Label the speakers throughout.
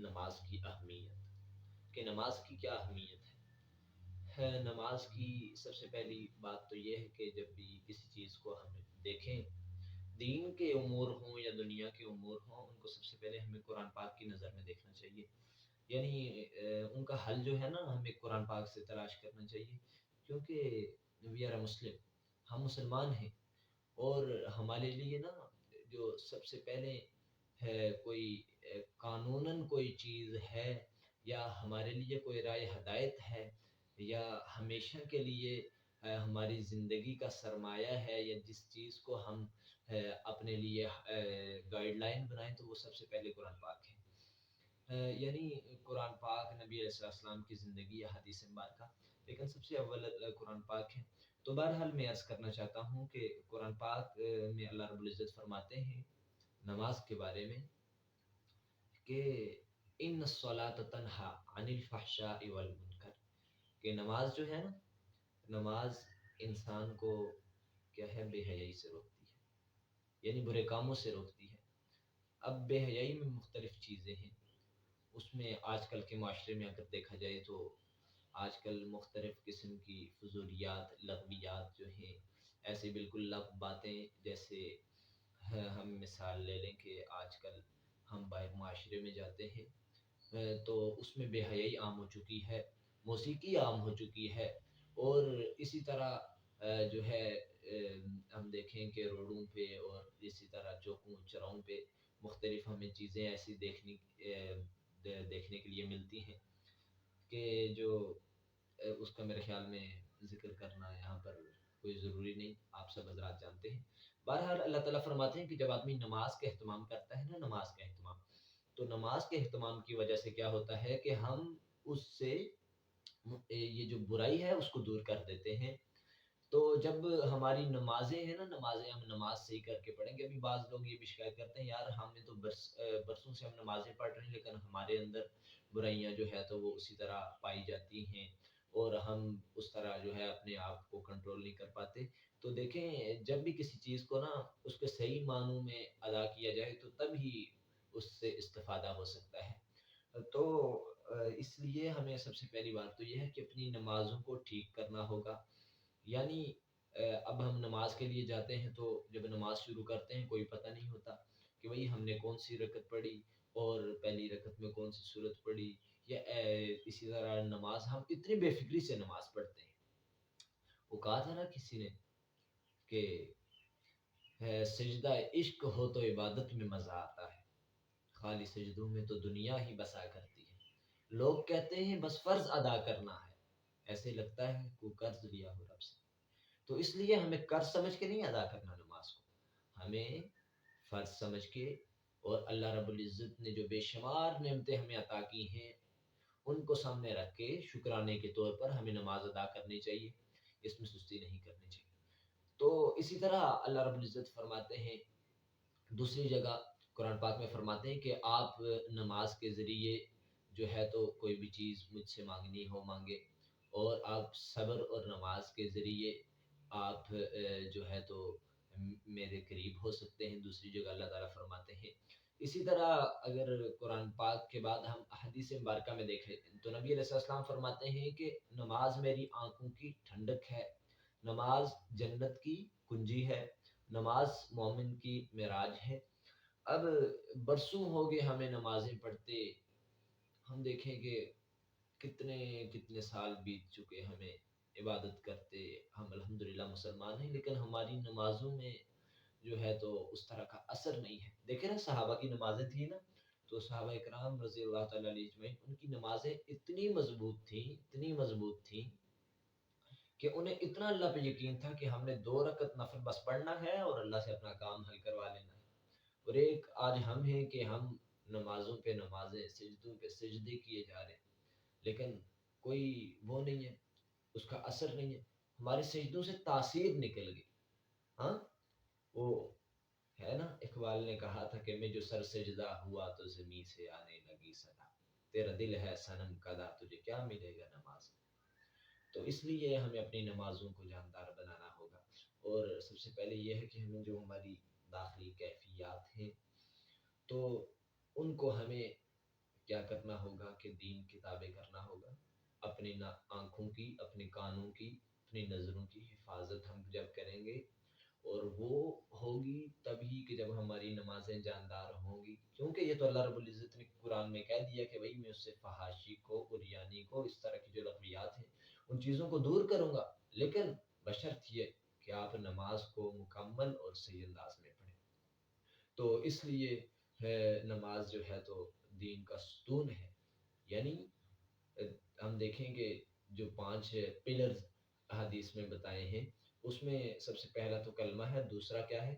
Speaker 1: نماز کی اہمیت، کہ نماز کی کیا اہمیت ہے۔ نماز کی سب سے پہلی بات تو یہ ہے کہ جب بھی کسی چیز کو ہم دیکھیں، دین کے امور ہوں یا دنیا کے امور ہوں، ان کو سب سے پہلے ہمیں قرآن پاک کی نظر میں دیکھنا چاہیے، یعنی ان کا حل جو ہے نا ہمیں قرآن پاک سے تلاش کرنا چاہیے، کیونکہ وی آر مسلم، ہم مسلمان ہیں، اور ہمارے لیے نا جو سب سے پہلے ہے کوئی قانوناً کوئی چیز ہے، یا ہمارے لیے کوئی رائے ہدایت ہے، یا ہمیشہ کے لیے ہماری زندگی کا سرمایہ ہے، یا جس چیز کو ہم اپنے لیے گائیڈ لائن بنائیں، تو وہ سب سے پہلے قرآن پاک ہے۔ یعنی قرآن پاک نبی علیہ السلام کی زندگی یا حدیث مبارکہ، لیکن سب سے اول قرآن پاک ہے۔ تو بہرحال میں عرض کرنا چاہتا ہوں کہ قرآن پاک میں اللہ رب العزت فرماتے ہیں نماز کے بارے میں کہ ان الصلاۃ تنہا عن الفحشاء والمنکر، کہ نماز جو ہے نا، نماز انسان کو کیا ہے، بے حیائی سے روکتی ہے، یعنی برے کاموں سے روکتی ہے۔ اب بے حیائی میں مختلف چیزیں ہیں، اس میں آج کل کے معاشرے میں اگر دیکھا جائے تو آج کل مختلف قسم کی فضولیات، لغویات جو ہیں، ایسے بالکل لغو باتیں، جیسے ہم مثال لے لیں کہ آج کل ہم باہر معاشرے میں جاتے ہیں تو اس میں بے حیائی عام ہو چکی ہے، موسیقی عام ہو چکی ہے، اور اسی طرح جو ہے ہم دیکھیں کہ روڈوں پہ اور اسی طرح چوکوں چوراہوں پہ مختلف ہمیں چیزیں ایسی دیکھنے کے لیے ملتی ہیں کہ جو اس کا میرے خیال میں ذکر کرنا یہاں پر کوئی ضروری نہیں، آپ سب حضرات جانتے ہیں۔ بہرحال اللہ تعالیٰ فرماتے ہیں کہ جب آدمی نماز کا اہتمام کرتا ہے نا، نماز کا اہتمام، تو نماز کے اہتمام کی وجہ سے کیا ہوتا ہے کہ ہم اس سے یہ جو برائی ہے اس کو دور کر دیتے ہیں۔ تو جب ہماری نمازیں ہیں نا، نمازیں ہم نماز صحیح کر کے پڑھیں گے، ابھی بعض لوگ یہ بھی شکایت کرتے ہیں، یار ہم نے تو برسوں سے ہم نمازیں پڑھ رہے ہیں، لیکن ہمارے اندر برائیاں جو ہے تو وہ اسی طرح پائی جاتی ہیں، اور ہم اس طرح جو ہے اپنے آپ کو کنٹرول نہیں کر پاتے۔ تو دیکھیں، جب بھی کسی چیز کو نا اس کے صحیح معنوں میں ادا کیا جائے تو تب ہی اس سے استفادہ ہو سکتا ہے۔ تو اس لیے ہمیں سب سے پہلی بات تو یہ ہے کہ اپنی نمازوں کو ٹھیک کرنا ہوگا، یعنی اب ہم نماز کے لیے جاتے ہیں تو جب نماز شروع کرتے ہیں کوئی پتہ نہیں ہوتا کہ بھئی ہم نے کون سی رکعت پڑھی اور پہلی رکعت میں کون سی سورت پڑھی، یا اسی طرح نماز ہم اتنی بے فکری سے نماز پڑھتے ہیں۔ وہ کہا تھا نا کسی نے کہ سجدہ عشق ہو تو عبادت میں مزہ آتا ہے، خالی سجدوں میں تو دنیا ہی بسا کرتی ہے۔ لوگ کہتے ہیں بس فرض ادا کرنا ہے، ایسے لگتا ہے کوئی قرض لیا ہو رب سے۔ تو اس لیے ہمیں قرض سمجھ کے نہیں ادا کرنا نماز کو، ہمیں فرض سمجھ کے، اور اللہ رب العزت نے جو بے شمار نعمتیں ہمیں عطا کی ہیں ان کو سامنے رکھ کے شکرانے کے طور پر ہمیں نماز ادا کرنی چاہیے، اس میں سستی نہیں کرنی چاہیے۔ تو اسی طرح اللہ رب العزت فرماتے ہیں دوسری جگہ قرآن پاک میں، فرماتے ہیں کہ آپ نماز کے ذریعے جو ہے تو کوئی بھی چیز مجھ سے مانگنی ہو مانگے، اور آپ صبر اور نماز کے ذریعے آپ جو ہے تو میرے قریب ہو سکتے ہیں، دوسری جگہ اللہ تعالیٰ فرماتے ہیں۔ اسی طرح اگر قرآن پاک کے بعد ہم حدیث مبارکہ میں دیکھیں تو نبی علیہ السلام فرماتے ہیں کہ نماز میری آنکھوں کی ٹھنڈک ہے، نماز جنت کی کنجی ہے، نماز مومن کی معراج ہے۔ اب برسوں ہو گئے ہمیں نمازیں پڑھتے، ہم دیکھیں کہ کتنے کتنے سال بیت چکے ہمیں عبادت کرتے، ہم الحمدللہ مسلمان ہیں، لیکن ہماری نمازوں میں جو ہے تو اس طرح کا اثر نہیں ہے۔ دیکھیں نا صحابہ کی نمازیں تھیں نا، تو صحابہ اکرام رضی اللہ تعالیٰ علیہ اجمعین، ان کی نمازیں اتنی مضبوط تھیں، اتنی مضبوط تھیں کہ انہیں اتنا اللہ پہ یقین تھا کہ ہم نے 2 رکعت نفل بس پڑھنا ہے اور اللہ سے اپنا کام حل کروا لینا ہے۔ اور ایک آج ہم ہیں کہ ہم نمازوں پہ نمازیں، سجدوں پہ سجدے کیے جا رہے ہیں، لیکن کوئی وہ نہیں ہے، اس کا اثر نہیں ہے، ہمارے سجدوں سے تاثیر نکل گئی۔ ہاں، وہ ہے نا، اقبال نے کہا تھا کہ میں جو سر سجدہ ہوا تو زمین سے آنے لگی صدا، تیرا دل ہے صنم کدا تجھے کیا ملے گا نماز۔ تو اس لیے ہمیں اپنی نمازوں کو جاندار بنانا ہوگا، اور سب سے پہلے یہ ہے کہ ہمیں جو ہماری داخلی کیفیات ہیں تو ان کو ہمیں کیا کرنا ہوگا کہ دین کتابیں کرنا ہوگا، اپنی آنکھوں کی، اپنے کانوں کی، اپنی نظروں کی حفاظت ہم جب کریں گے، اور وہ ہوگی تبھی کہ جب ہماری نمازیں جاندار ہوں گی، کیونکہ یہ تو اللہ رب العزت نے قرآن میں کہہ دیا کہ بھئی میں اس سے فحاشی کو، عریانی کو، اس طرح کی جو لغویات ہیں ان چیزوں کو دور کروں گا، لیکن بشرط یہ کہ آپ نماز کو مکمل اور صحیح انداز میں پڑھیں۔ تو اس لیے نماز جو ہے تو دین کا ستون ہے، یعنی ہم دیکھیں کہ جو 5 پلرز حدیث میں بتائے ہیں، اس میں سب سے پہلا تو کلمہ ہے، دوسرا کیا ہے،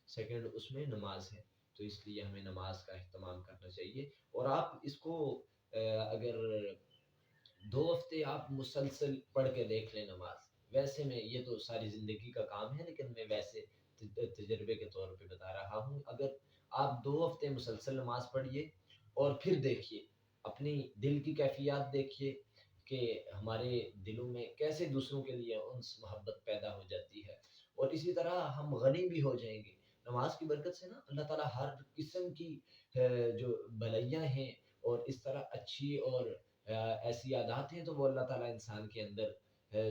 Speaker 1: سیکنڈ اس میں نماز ہے، تو اس لیے ہمیں نماز کا اہتمام کرنا چاہیے۔ اور آپ اس کو اگر 2 ہفتے آپ مسلسل پڑھ کے دیکھ لیں نماز، ویسے میں یہ تو ساری زندگی کا کام ہے، لیکن میں ویسے تجربے کے طور پہ بتا رہا ہوں، اگر آپ 2 ہفتے مسلسل نماز پڑھیے اور پھر دیکھیے اپنی دل کی کیفیات، دیکھیے کہ ہمارے دلوں میں کیسے دوسروں کے لیے انس محبت پیدا ہو جاتی ہے، اور اسی طرح ہم غنی بھی ہو جائیں گے نماز کی برکت سے نا۔ اللہ تعالیٰ ہر قسم کی جو بلائیاں ہیں اور اس طرح اچھی اور ایسی عادات ہیں تو وہ اللہ تعالیٰ انسان کے اندر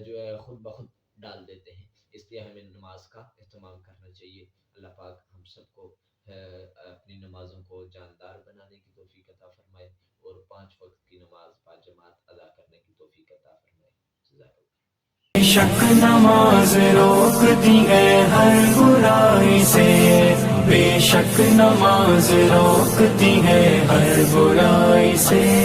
Speaker 1: جو ہے خود بخود ڈال دیتے ہیں، اس لیے ہمیں نماز کا اہتمام کرنا چاہیے۔ اللہ پاک ہم سب کو اپنی نمازوں کو جاندار بنانے کی توفیق عطا فرمائے، اور 5 وقت کی نماز باجماعت ادا کرنے کی توفیق عطا فرمائے۔ جزاک اللہ۔
Speaker 2: بے شک نماز روکتی ہے ہر برائی سے، بے شک نماز روکتی ہے ہر برائی سے۔